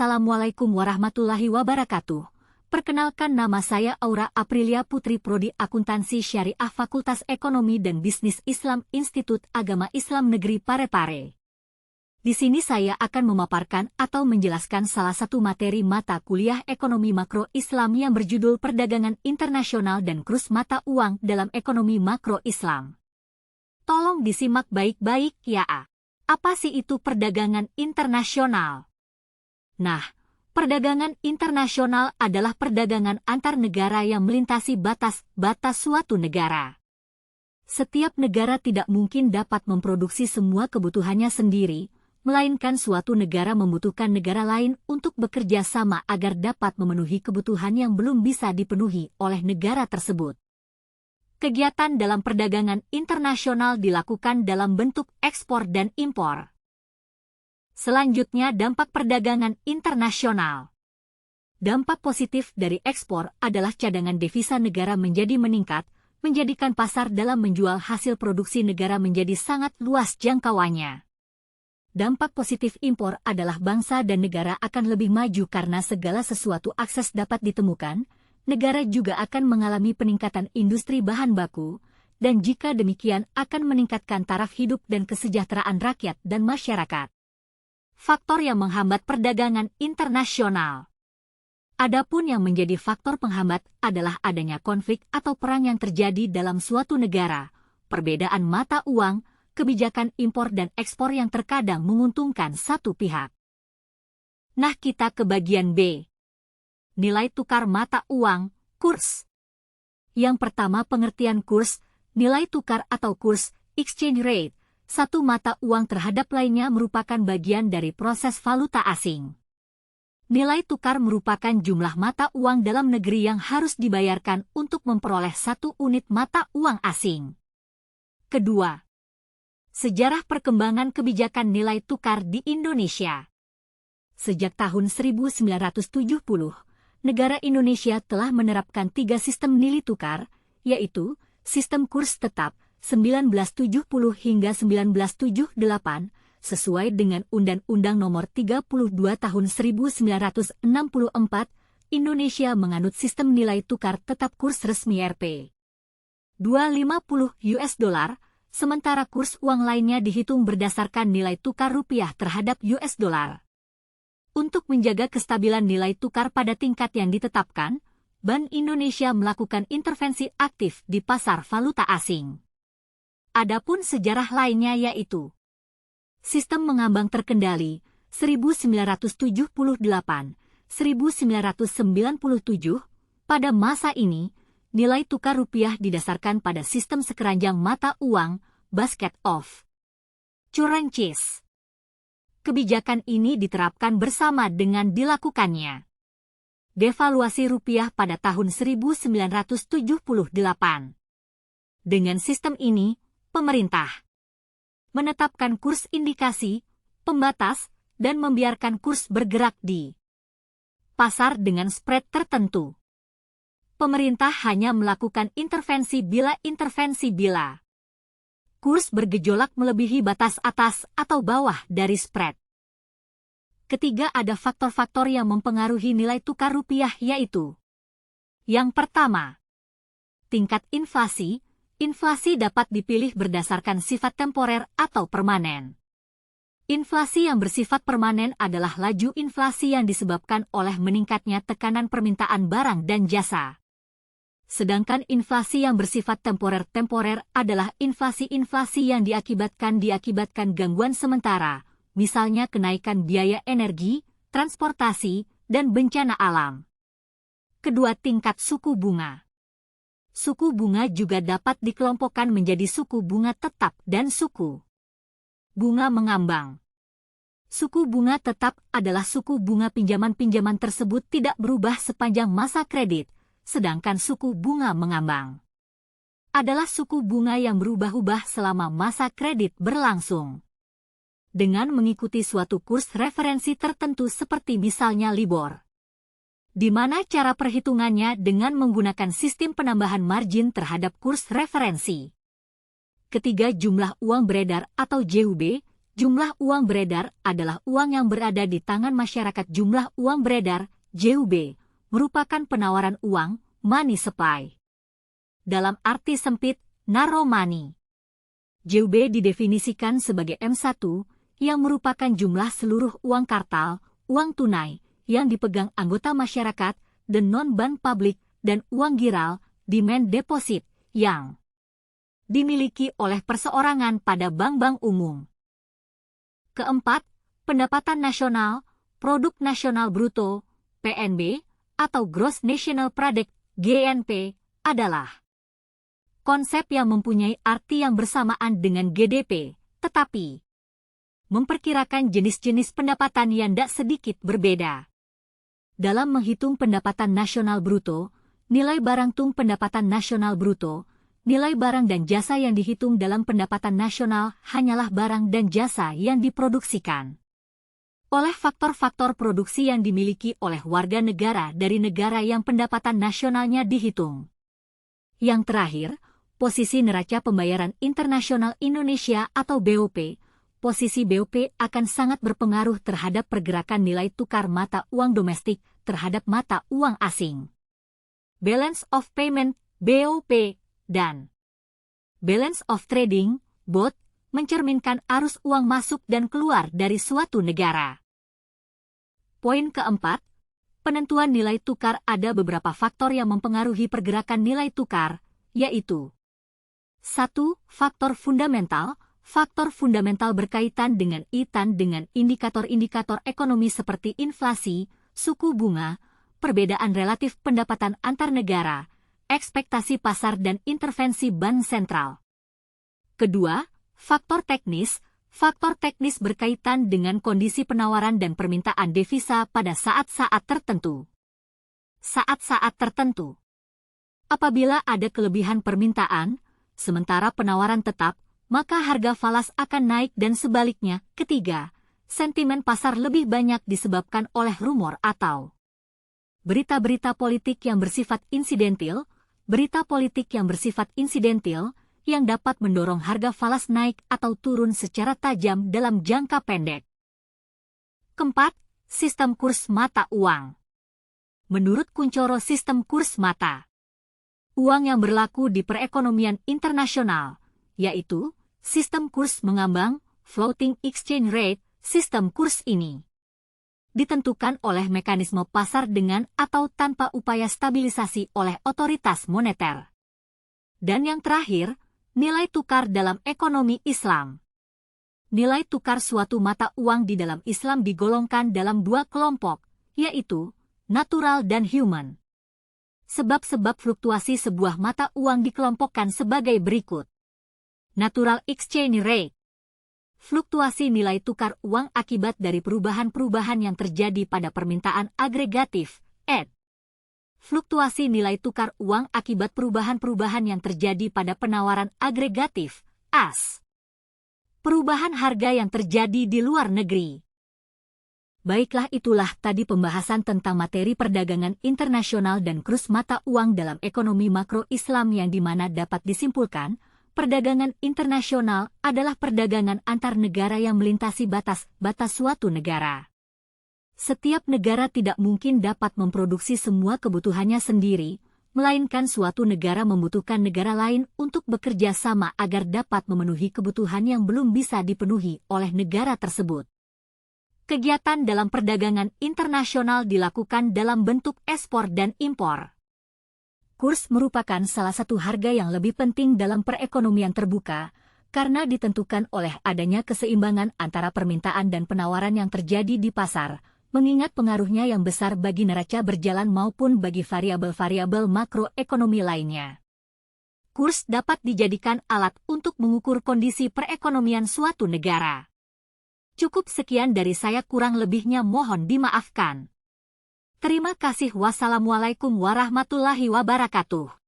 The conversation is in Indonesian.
Assalamualaikum warahmatullahi wabarakatuh. Perkenalkan, nama saya Aura Aprilia Putri, Prodi Akuntansi Syariah, Fakultas Ekonomi dan Bisnis Islam, Institut Agama Islam Negeri Parepare. Di sini saya akan memaparkan atau menjelaskan salah satu materi mata kuliah Ekonomi Makro Islam yang berjudul Perdagangan Internasional dan Kurs Mata Uang dalam Ekonomi Makro Islam. Tolong disimak baik-baik ya. Apa sih itu perdagangan internasional? Nah, perdagangan internasional adalah perdagangan antar negara yang melintasi batas-batas suatu negara. Setiap negara tidak mungkin dapat memproduksi semua kebutuhannya sendiri, melainkan suatu negara membutuhkan negara lain untuk bekerja sama agar dapat memenuhi kebutuhan yang belum bisa dipenuhi oleh negara tersebut. Kegiatan dalam perdagangan internasional dilakukan dalam bentuk ekspor dan impor. Selanjutnya, dampak perdagangan internasional. Dampak positif dari ekspor adalah cadangan devisa negara menjadi meningkat, menjadikan pasar dalam menjual hasil produksi negara menjadi sangat luas jangkauannya. Dampak positif impor adalah bangsa dan negara akan lebih maju karena segala sesuatu akses dapat ditemukan, negara juga akan mengalami peningkatan industri bahan baku, dan jika demikian akan meningkatkan taraf hidup dan kesejahteraan rakyat dan masyarakat. Faktor yang menghambat perdagangan internasional. Adapun yang menjadi faktor penghambat adalah adanya konflik atau perang yang terjadi dalam suatu negara, perbedaan mata uang, kebijakan impor dan ekspor yang terkadang menguntungkan satu pihak. Nah, kita ke bagian B. Nilai tukar mata uang, kurs. Yang pertama, pengertian kurs, nilai tukar atau kurs, exchange rate. Satu mata uang terhadap lainnya merupakan bagian dari proses valuta asing. Nilai tukar merupakan jumlah mata uang dalam negeri yang harus dibayarkan untuk memperoleh satu unit mata uang asing. Kedua, sejarah perkembangan kebijakan nilai tukar di Indonesia. Sejak tahun 1970, negara Indonesia telah menerapkan 3 sistem nilai tukar, yaitu sistem kurs tetap 1970 hingga 1978, sesuai dengan Undang-Undang Nomor 32 Tahun 1964, Indonesia menganut sistem nilai tukar tetap kurs resmi Rp2.50, sementara kurs uang lainnya dihitung berdasarkan nilai tukar rupiah terhadap US dollar. Untuk menjaga kestabilan nilai tukar pada tingkat yang ditetapkan, Bank Indonesia melakukan intervensi aktif di pasar valuta asing. Adapun sejarah lainnya yaitu sistem mengambang terkendali 1978-1997. Pada masa ini, nilai tukar rupiah didasarkan pada sistem sekeranjang mata uang, basket of currencies. Kebijakan ini diterapkan bersama dengan dilakukannya devaluasi rupiah pada tahun 1978. Dengan sistem ini, pemerintah menetapkan kurs indikasi, pembatas, dan membiarkan kurs bergerak di pasar dengan spread tertentu. Pemerintah hanya melakukan intervensi bila kurs bergejolak melebihi batas atas atau bawah dari spread. Ketiga, ada faktor-faktor yang mempengaruhi nilai tukar rupiah yaitu: yang pertama, tingkat inflasi. Inflasi dapat dipilih berdasarkan sifat temporer atau permanen. Inflasi yang bersifat permanen adalah laju inflasi yang disebabkan oleh meningkatnya tekanan permintaan barang dan jasa. Sedangkan inflasi yang bersifat temporer adalah inflasi yang diakibatkan gangguan sementara, misalnya kenaikan biaya energi, transportasi, dan bencana alam. Kedua, tingkat suku bunga. Suku bunga juga dapat dikelompokkan menjadi suku bunga tetap dan suku bunga mengambang. Suku bunga tetap adalah suku bunga pinjaman tersebut tidak berubah sepanjang masa kredit, sedangkan suku bunga mengambang adalah suku bunga yang berubah-ubah selama masa kredit berlangsung. Dengan mengikuti suatu kurs referensi tertentu seperti misalnya LIBOR, di mana cara perhitungannya dengan menggunakan sistem penambahan margin terhadap kurs referensi. Ketiga, jumlah uang beredar atau JUB. Jumlah uang beredar adalah uang yang berada di tangan masyarakat. Jumlah uang beredar, JUB, merupakan penawaran uang, money supply. Dalam arti sempit, narrow money. JUB didefinisikan sebagai M1, yang merupakan jumlah seluruh uang kartal, uang tunai, yang dipegang anggota masyarakat, dan non-bank publik, dan uang giral, demand deposit, yang dimiliki oleh perseorangan pada bank-bank umum. Keempat, pendapatan nasional, produk nasional bruto, PNB, atau Gross National Product, GNP, adalah konsep yang mempunyai arti yang bersamaan dengan GDP, tetapi memperkirakan jenis-jenis pendapatan yang tidak sedikit berbeda. Dalam menghitung pendapatan nasional bruto, nilai barang tung pendapatan nasional bruto, nilai barang dan jasa yang dihitung dalam pendapatan nasional hanyalah barang dan jasa yang diproduksikan oleh faktor-faktor produksi yang dimiliki oleh warga negara dari negara yang pendapatan nasionalnya dihitung. Yang terakhir, posisi neraca pembayaran internasional Indonesia atau BOP. Posisi BOP akan sangat berpengaruh terhadap pergerakan nilai tukar mata uang domestik terhadap mata uang asing. Balance of Payment, BOP, dan Balance of Trading, BOT, mencerminkan arus uang masuk dan keluar dari suatu negara. Poin keempat, penentuan nilai tukar. Ada beberapa faktor yang mempengaruhi pergerakan nilai tukar, yaitu 1. Faktor fundamental. Faktor fundamental berkaitan dengan indikator-indikator ekonomi seperti inflasi, suku bunga, perbedaan relatif pendapatan antar negara, ekspektasi pasar dan intervensi bank sentral. Kedua, faktor teknis. Faktor teknis berkaitan dengan kondisi penawaran dan permintaan devisa pada saat-saat tertentu. Saat-saat tertentu. Apabila ada kelebihan permintaan, sementara penawaran tetap, maka harga falas akan naik dan sebaliknya. Ketiga, sentimen pasar lebih banyak disebabkan oleh rumor atau berita-berita politik yang bersifat insidentil. Berita politik yang bersifat insidentil yang dapat mendorong harga falas naik atau turun secara tajam dalam jangka pendek. Keempat, sistem kurs mata uang. Menurut Kuncoro, sistem kurs mata uang yang berlaku di perekonomian internasional, yaitu sistem kurs mengambang, floating exchange rate. Sistem kurs ini ditentukan oleh mekanisme pasar dengan atau tanpa upaya stabilisasi oleh otoritas moneter. Dan yang terakhir, nilai tukar dalam ekonomi Islam. Nilai tukar suatu mata uang di dalam Islam digolongkan dalam dua kelompok, yaitu natural dan human. Sebab-sebab fluktuasi sebuah mata uang dikelompokkan sebagai berikut. Natural exchange rate. Fluktuasi nilai tukar uang akibat dari perubahan-perubahan yang terjadi pada permintaan agregatif, ED. Fluktuasi nilai tukar uang akibat perubahan-perubahan yang terjadi pada penawaran agregatif, AS. Perubahan harga yang terjadi di luar negeri. Baiklah, itulah tadi pembahasan tentang materi perdagangan internasional dan kurs mata uang dalam ekonomi makro Islam, yang dimana dapat disimpulkan, perdagangan internasional adalah perdagangan antar negara yang melintasi batas-batas suatu negara. Setiap negara tidak mungkin dapat memproduksi semua kebutuhannya sendiri, melainkan suatu negara membutuhkan negara lain untuk bekerja sama agar dapat memenuhi kebutuhan yang belum bisa dipenuhi oleh negara tersebut. Kegiatan dalam perdagangan internasional dilakukan dalam bentuk ekspor dan impor. Kurs merupakan salah satu harga yang lebih penting dalam perekonomian terbuka, karena ditentukan oleh adanya keseimbangan antara permintaan dan penawaran yang terjadi di pasar, mengingat pengaruhnya yang besar bagi neraca berjalan maupun bagi variabel-variabel makroekonomi lainnya. Kurs dapat dijadikan alat untuk mengukur kondisi perekonomian suatu negara. Cukup sekian dari saya, kurang lebihnya mohon dimaafkan. Terima kasih. Wassalamualaikum warahmatullahi wabarakatuh.